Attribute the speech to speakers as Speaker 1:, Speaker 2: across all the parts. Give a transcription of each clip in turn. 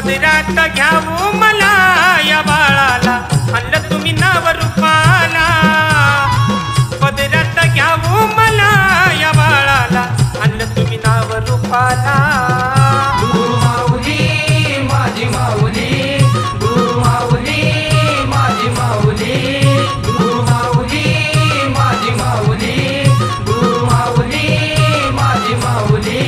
Speaker 1: पदरात घ्यावू मला या बाळाला आणलं तुम्ही नाव रूपाला पदरात घ्यावू मला या बाळाला आणलं तुम्ही नाव रूपाला
Speaker 2: गुरु माऊली माझी माऊली गुरु माऊली माझी माऊली गुरु माऊली माझी माऊली गुरु माऊली माझी माऊली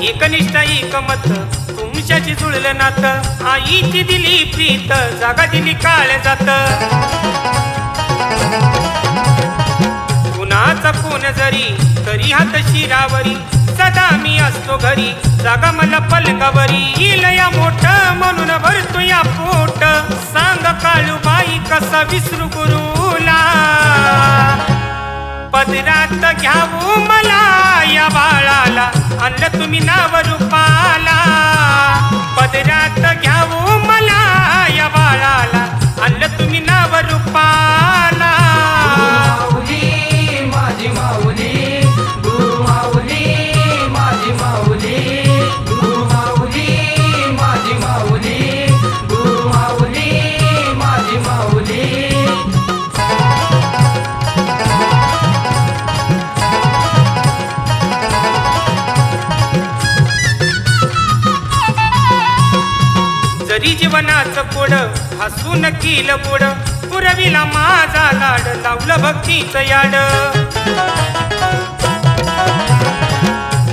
Speaker 1: एकनिष्ठ एकमत तुमच्याशी जुळलं नातं आईची दिली प्रीत जागा दिली काळ जात कुणाचा कोण जरी तरी हात शिरावरी सदा मी असतो घरी जागा मला पलंगावरी येईल या मोठ म्हणून भरतो या पोट सांग काळूबाई कसा विसरू गुरुला पदरात घ्यावू मला या बाळाला आणलं तुम्ही नाव रूपाला पदरात घ्यावू मला या बाळाला आणलं तुम्ही नाव रूपाला
Speaker 2: माऊली माझी माऊली गुरु माऊली माझी माऊली गुरु माऊली माझी माऊली गुरु माऊली माझी माऊली जरी जीवनाचं कोड हसून केल बोड पुरविला माझा लाड लावलं भक्तीचं याड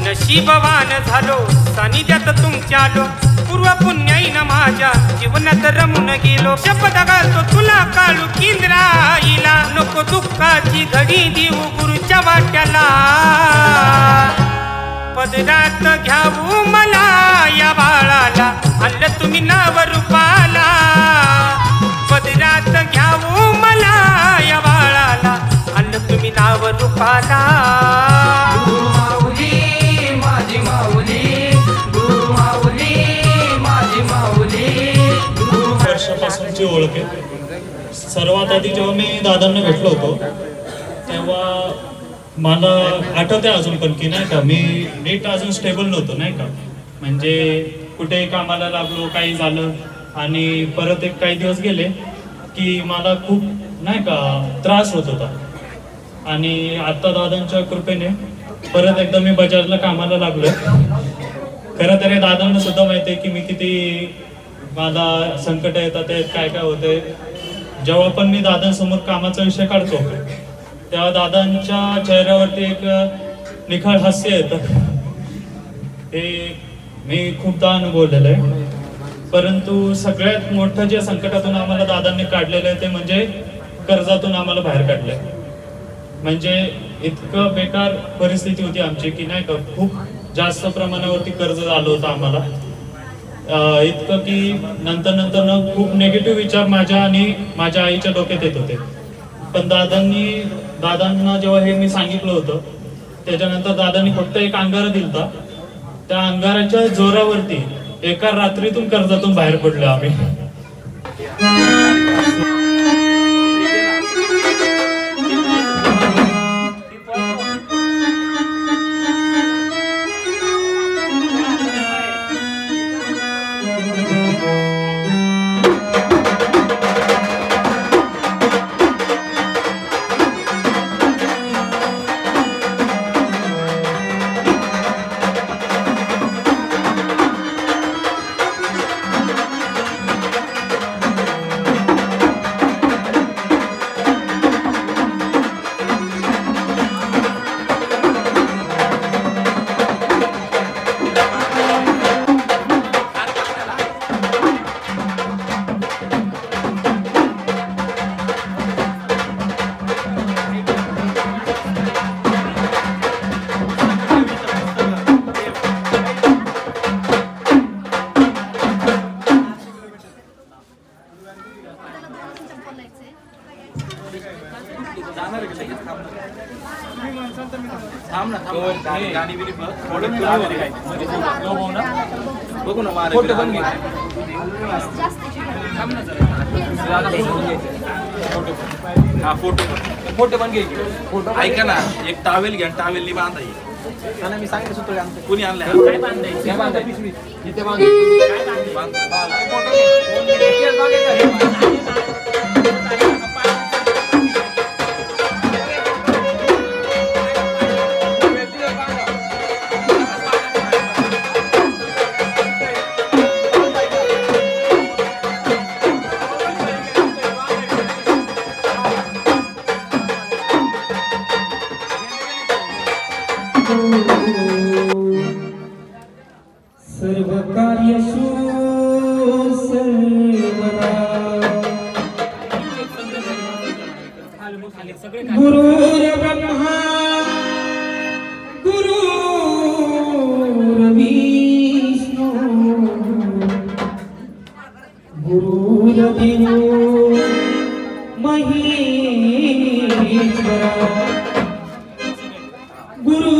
Speaker 2: नशीबवान झालो सानिध्यात तुमच्या आलो पूर्व पुण्याईन माझ्या जीवनात रमून गेलो शपथ घालतो तुला काळू केंद्राईला नको दुःखाची घडी देऊ गुरुच्या वाट्याला पदरात घ्यावू मला या बाळाला आणलं तुम्ही नाव रूपाला पदरात घ्यावू मला या बाळाला आणलं तुम्ही नाव रूपाला गुरु माऊली माझी माऊली गुरु माऊली माझी माऊली
Speaker 3: वर्षापासूनची ओळख आहे। सर्वात आधी जेव्हा मी दादांना भेटलो होतो तेव्हा मला आठवते अजून पण की नाही का मी नीट अजून स्टेबल नव्हतो नाही का म्हणजे कुठेही कामाला लागलो काही झालं आणि परत एक काही दिवस गेले की मला खूप नाही का त्रास होत होता आणि आता दादांच्या कृपेने परत एकदा मी बजाजला कामाला लागलो। खरं तर दादांना सुद्धा माहिती आहे की मी किती मला संकट येतात काय काय होतंय जेव्हा पण मी दादांसमोर कामाचा विषय काढतो तेव्हा दादांच्या चेहऱ्यावरती एक निखळ हास्य येतं हे मी खूपदा अनुभवलेलं आहे। परंतु सगळ्यात मोठं जे संकटातून आम्हाला दादांनी काढलेलं आहे ते म्हणजे कर्जातून आम्हाला बाहेर काढलंय। म्हणजे इतकं बेकार परिस्थिती होती आमची की नाही का खूप जास्त प्रमाणावरती कर्ज आलं होतं आम्हाला इतकं की नंतर खूप निगेटिव्ह विचार माझ्या आणि माझ्या आईच्या डोक्यात येत होते। पण दादांना जेव्हा हे मी सांगितलं होतं त्याच्यानंतर दादांनी फक्त एक अंगारा दिलता त्या अंगाराच्या जोरावरती एका रात्रीतून कर्जातून बाहेर पडलो आम्ही।
Speaker 2: बघू ना
Speaker 4: हा फोटो पण घे. ऐका ना, एक टावेल घ्या, टावेलनी बांधा येईल.
Speaker 5: त्यांना मी सांगितलं सूत्र आमचं
Speaker 4: कोणी आणलंय?
Speaker 5: जिथे
Speaker 2: सर्व कार्यशो सर्वदा गुरुर्ब्रह्मा गुरुर्विष्णू गुरुर्देवो महेश्वरा गुरु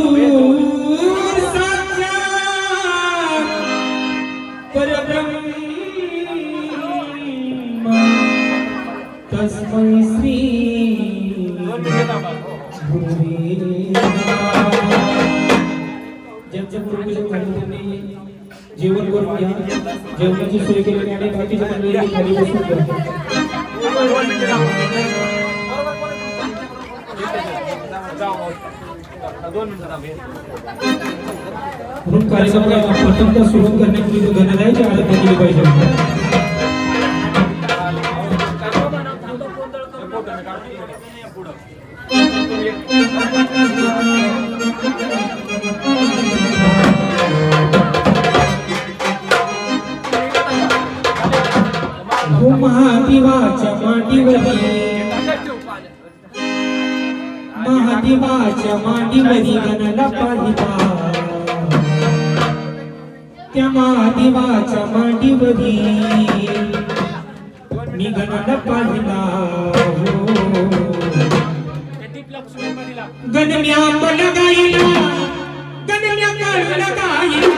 Speaker 2: साक्षात परब्रह्म तस्मै श्री गुरुवे नमः. ज्यांच्या पूर्वजांनी त्यांनी जेवण करून घ्या. जेवणाची सोय केलेली आणि बाकीच्या मंडळी खाली बसून घ्या. म्हणून कार्यक्रमाला प्रथमतः सुरुवात करण्यापूर्वी गणरायाची आराधना केली पाहिजे. हो महादेवाच्या मांडीवरी महादेवाच्या मांडीवरी गणाला पाहिला. त्या महादेवाच्या मांडीवरी मी गणाला पाहिला. गणम्या मला गायला गणम्या काळला गायला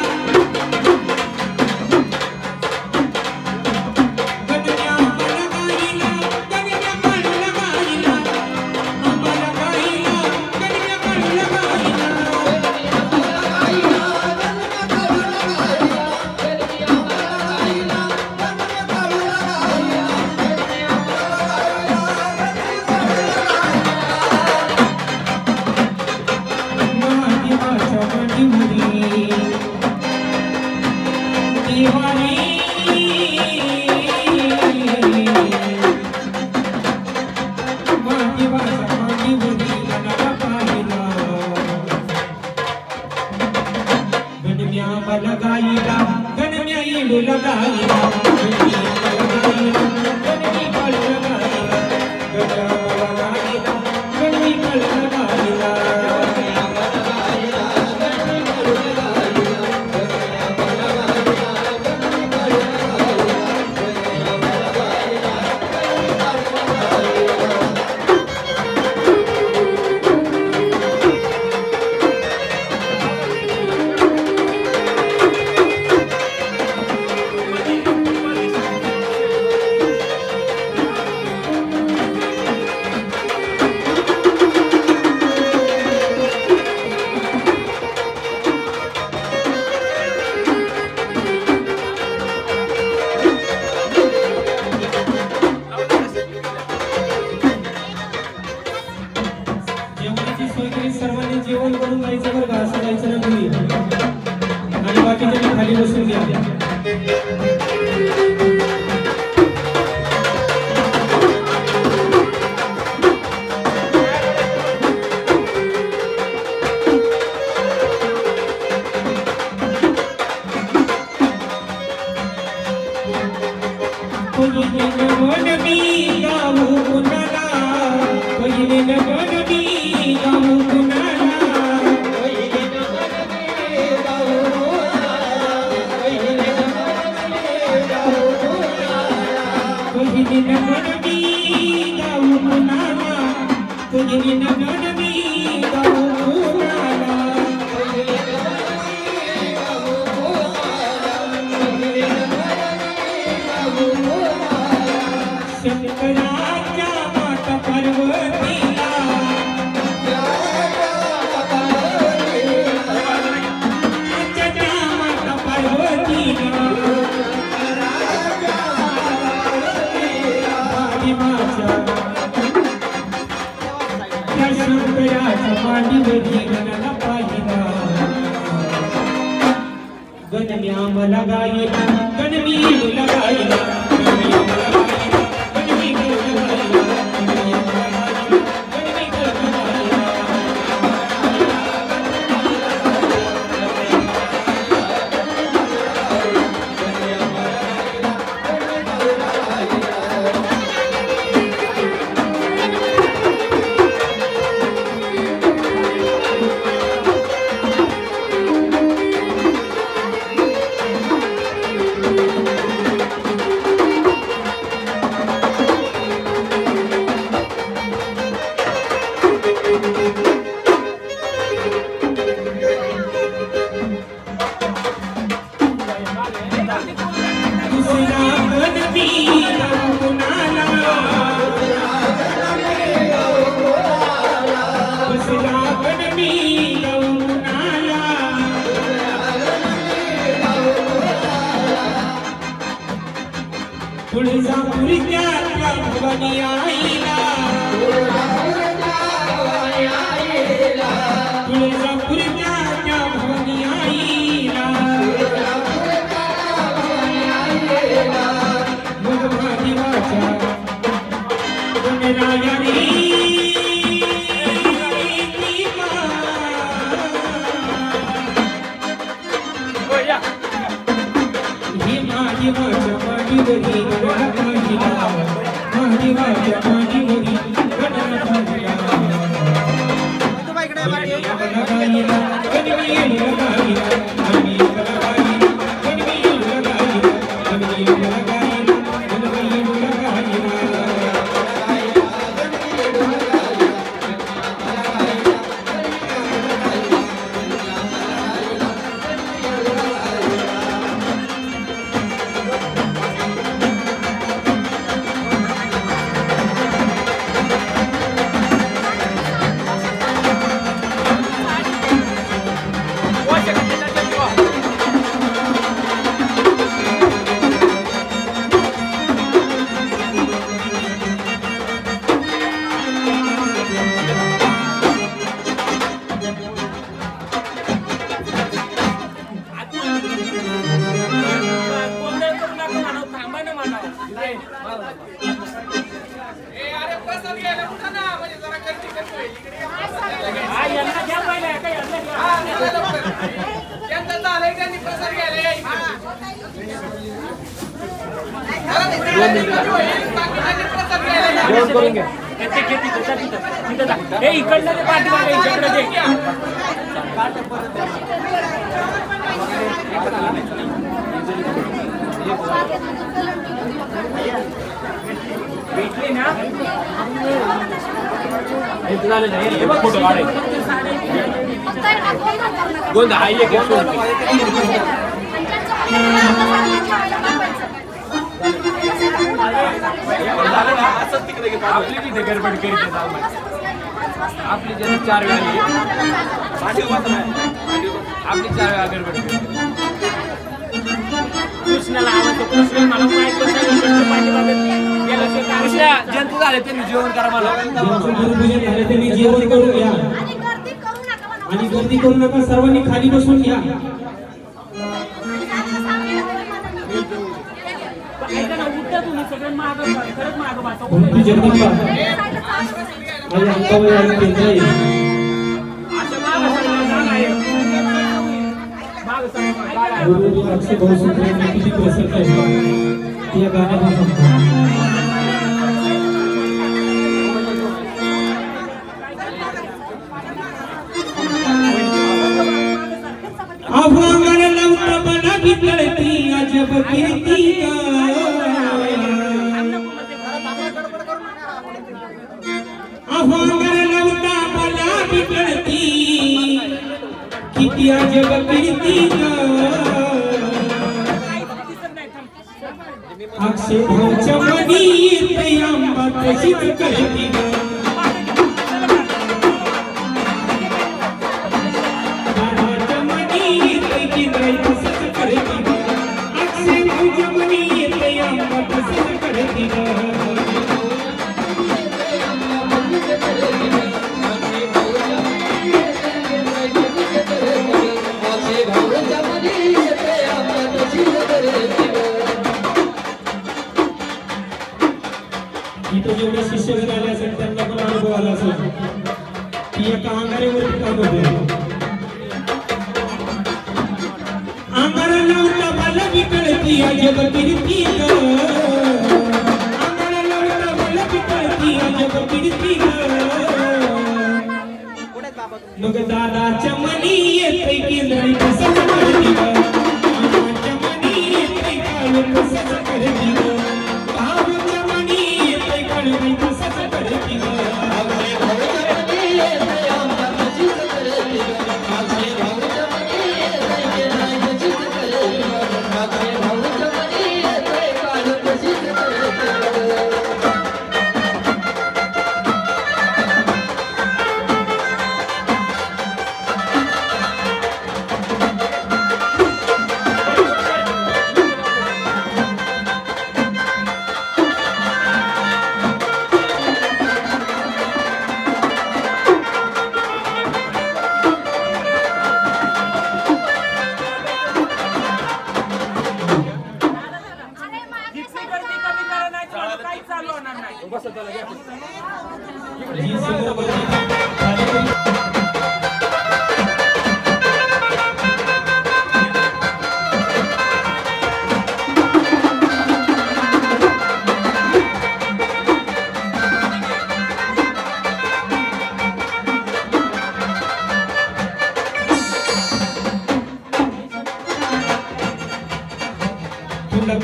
Speaker 2: सर्वांनी जेवण करून जायचं बरं का, असं जायचं ना तुम्ही. आणि बाकीच्या खाली बसून घ्या. पाठीवरी गणाला पाहिला गणमी आम्हाला गायला गणमी येऊला गायला गणमी आम्हाला गायला गणमी येऊला गायला गणमी आम्हाला गायला गणमी येऊला गायला
Speaker 5: आपली जरी 4 वेळा आपली 4 वेळा गडबड कृष्णाला आवडतो कृष्ण मला माहित कृष्णा जंतू झाले त्यांनी जेवण करा मला
Speaker 2: त्यांनी जेवण करून घ्या आणि गर्दी करू नका सर्वांनी खाली बसून घ्या अक्षय भाऊ सुंदर किती प्रसन्न आहे या गाण्यापासून अभंगर लवता बना बिगड़ती अजब कीर्ति अभंगर लवता बना बिगड़ती किती अजब कीर्ति अक्षय भाऊच्या मनी प्रियांबा तशीच करती जेवढे शिष्य आले असेल त्यांना पण अनुभव आला असेल की एका अंगारेवरती काम होते. अंगाराला उठा मला विकळती अजब कीर्ती ग, अंगाराला उठा मला विकळती अजब कीर्ती ग. मग दादाच्या मनी येते केंद्री कसं करती ग, दादाच्या मनी येते काळ कसं करती ग, भावाच्या मनी येते काळ कसं करती ग.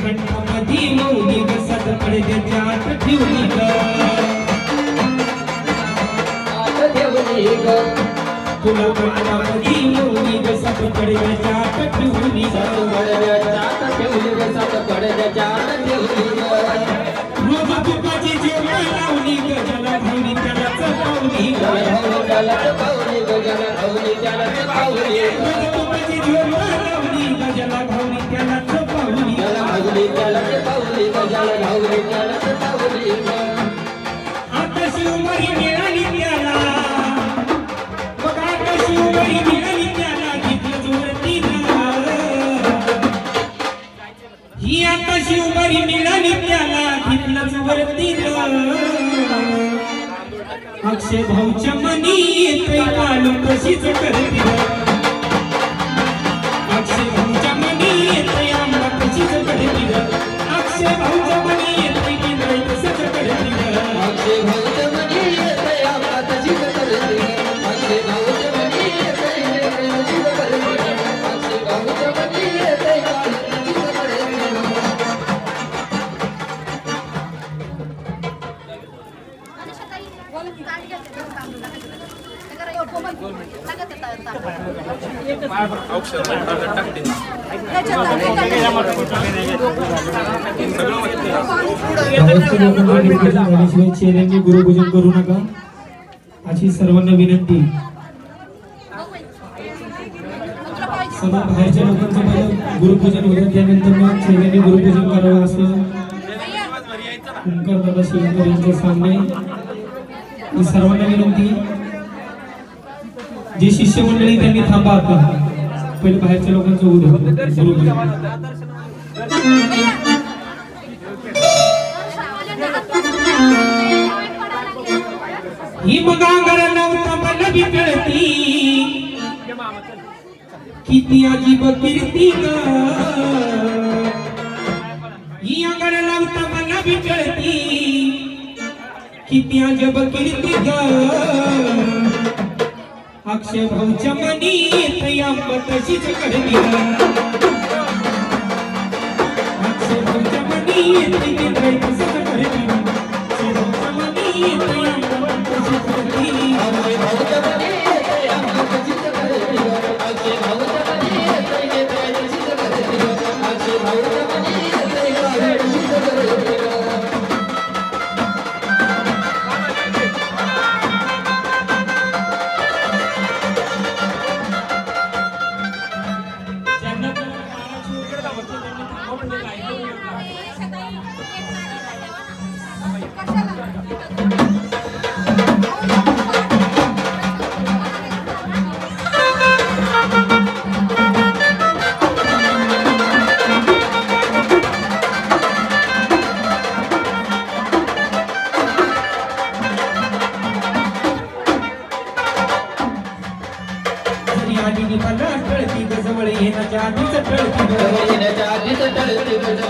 Speaker 2: कंठामध्ये मौली बसत पडद्याच्या आत ठेवली ग, तुला कंठामध्ये मौली बसत पडद्याच्या आत ठेवली ग, रोज तुपाची जेवण लावली ग, ज्याला भावली त्याला चपावली ग, रोज तुपाची जेवण लावली ग, ज्याला भावली त्याला चपावली ग. आता शिवबाई मिळाली त्याला, बघ आता शिवबाई मिळाली त्याला, घेतलं जोरती ही आता शिवबाई मिळाली त्याला, घेतलं जोरती. अक्षय भाऊच्या मनी येते काल कशीच करती, अक्षय भाऊच्या मनी येते आम्हा कशीच करती, अक्षय भाऊच्या मनी येते की नाही तसंच करती, अक्षय भाऊच्या मनी येते आम्हा तशीच करती, अक्षय भाऊच्या मनी येते तशीच करती, अक्षय भाऊच्या मनी येते काल तशीच करती. चेहऱ्यांनी गुरुपूजन करू नका अशी सर्वांना विनंती. सर्व बाहेरच्या लोकांचं पहिलं गुरुपूजन होतं, त्यानंतर मग चेहऱ्यांनी गुरुपूजन करावं असं ओंकार दादा शिवकर यांच्या सामने सर्वांना विनंती. जे शिष्य मंडळी त्यांनी थांबा, आता पहिले बाहेरच्या लोकांचं होऊ द्या. ही मग अंगाराला उठा मला विकळती किती अजीब कीर्ती ग, ही अंगाराला उठा मला विकळती किती अजब कीर्ती ग. अक्षय भाऊच्या मनी येते आंबा तशीच करती, अक्षय भाऊच्या मनी येते की नाही तसंच करती, अक्षय भाऊच्या मनी येते आंबा तशीच करती, अक्षय भाऊच्या मनी येते आंबा तशीच करती, अक्षय भाऊच्या मनी येते की नाही तशीच करती, अक्षय भाऊच्या मनी येते की नाही तशीच करती.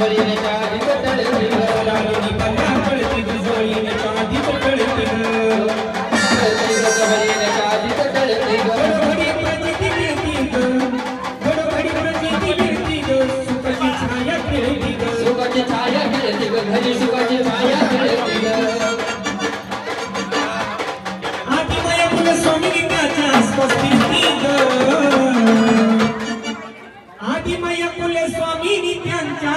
Speaker 2: जवळ येण्याच्या आधीच टळती ग
Speaker 1: लागली मला कळती ग जवळ येण्याच्या आधीच कळती ग
Speaker 2: जवळ येण्याच्या आधीच टळती ग
Speaker 1: घडोघडी प्रचिती मिळती ग घडोघडी प्रचिती मिळती ग सुखाची छाया खेळती ग
Speaker 2: सुखाची छाया खेळती ग घरी सुखाची छाया खेळती ग
Speaker 1: आदिमाया फुले स्वामी लिंगाच्या आसपास फिरती ग आदिमाया फुले स्वामी त्यांच्या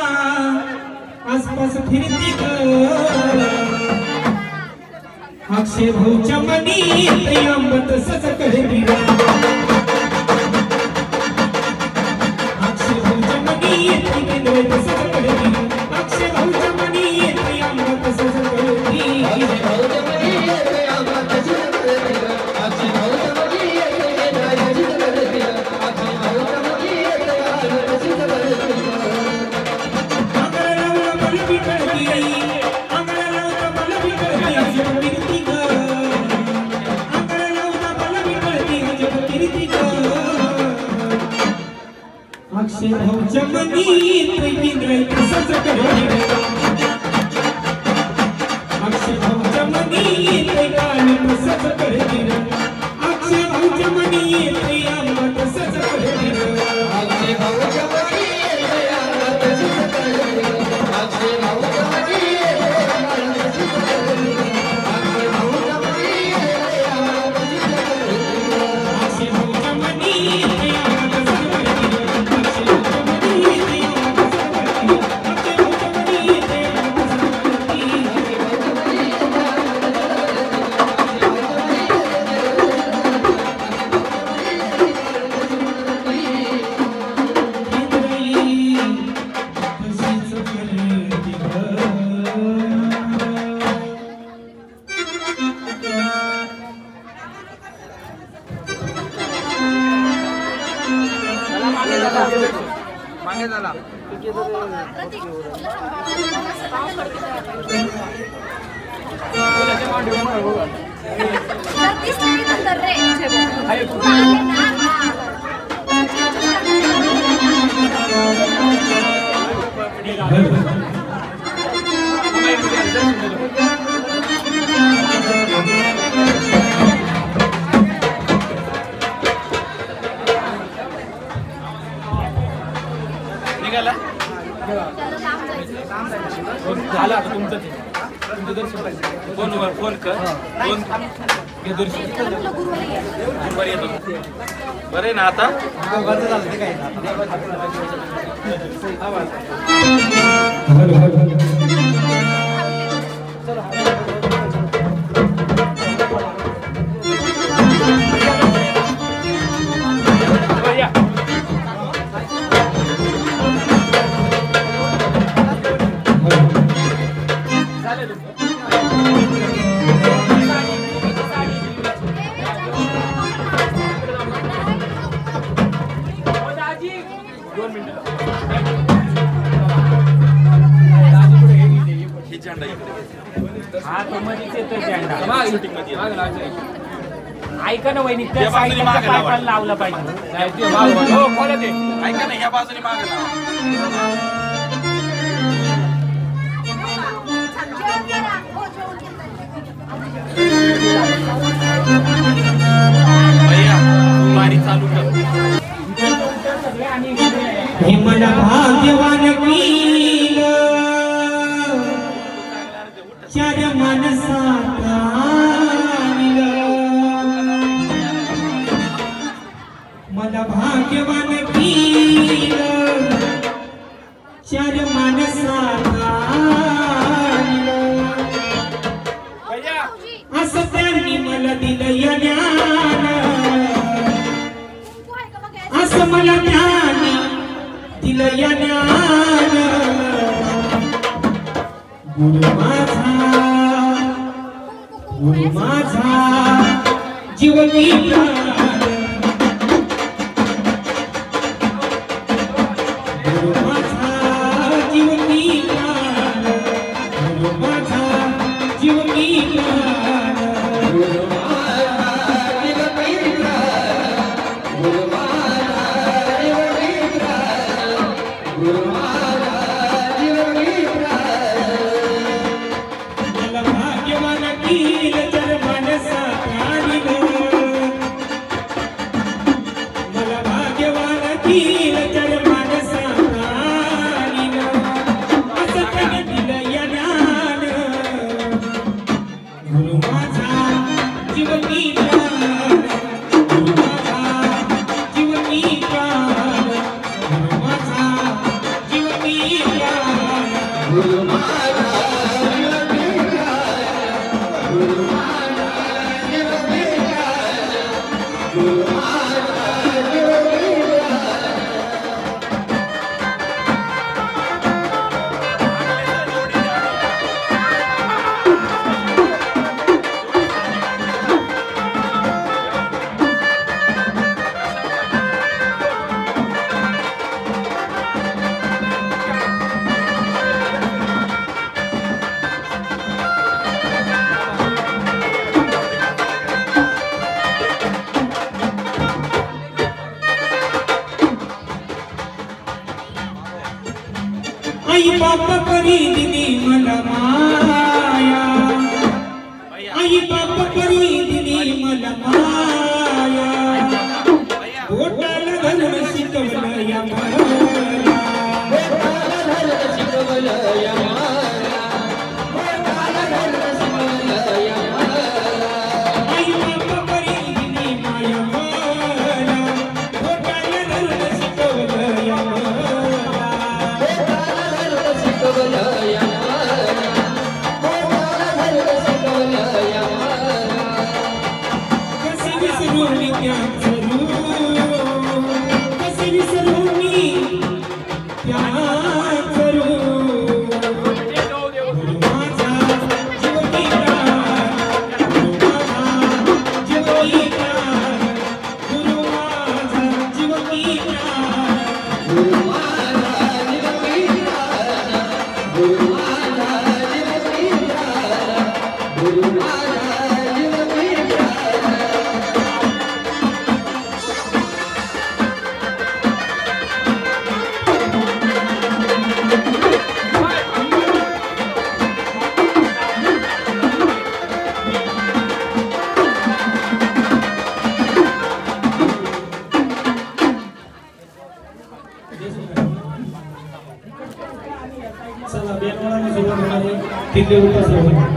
Speaker 1: आसपास फिरती ग अक्षय भाऊच्या मनी प्रियांबत सच करती ग अक्षय भाऊच्या मनी प्रियांबत सच करती अक्षय भाऊच्या मनी प्रियांबत सच करती अक्षय भाऊच्या मनी प्रेमिंद्राई तसंच करती अक्षय भाऊच्या मनी प्रेमाने तसंच करती अक्षय भाऊच्या मनी प्रियांबा तसंच करती
Speaker 2: अक्षय भाऊच्या मनी प्रियांबा तसंच करती अक्षय भाऊच्या मनी प्रियांबा तसंच करती अक्षय भाऊच्या मनी प्रियांबा तसंच करती
Speaker 1: अक्षय भाऊच्या मनी
Speaker 5: मागे झाला
Speaker 4: निघाला
Speaker 5: झालं आता तुमचं ते तुमचं दर्शन
Speaker 4: फोनवर फोन कर फोन
Speaker 5: घे दर्शन
Speaker 4: बरं येतो बरं आहे ना आता
Speaker 5: झालं ते काय
Speaker 4: हे झेंडा इकडे
Speaker 5: हा तो मध्येच येतोय झेंडा
Speaker 4: शूटिंग मध्ये
Speaker 5: ऐका ना वहिनी त्या
Speaker 4: या बाजूने
Speaker 5: साईडला
Speaker 4: मागे लावा.
Speaker 5: पायपाला लावलं पाहिजे हो कोणा ते
Speaker 4: ऐका ना या बाजूने मागे लावा भैया तू मारी चालू कर
Speaker 1: हे मला भाग्यवान कील चार मानसात मला भाग्यवान कील चार मानसात असं त्यांनी मला दिलं या ज्ञान असं मला ज्ञान दिलं या ज्ञान गुरु माझा जीव मी गुरु माझा जीव मी गुरु माझा जीव मी
Speaker 2: गुरु आई बाप करी दिली मला माया, आई बाप करी दिली मला माया, बोटाला घालून शिकवलं या मला, बोटाला घालून शिकवलं या मला, बोटाला घालून शिकवलं या मला, आई बाप करी दिली माया मला, बोटाला घालून शिकवलं या मला, चला बेनवाळाने सुरुवात होणार आहे. 3 दिवस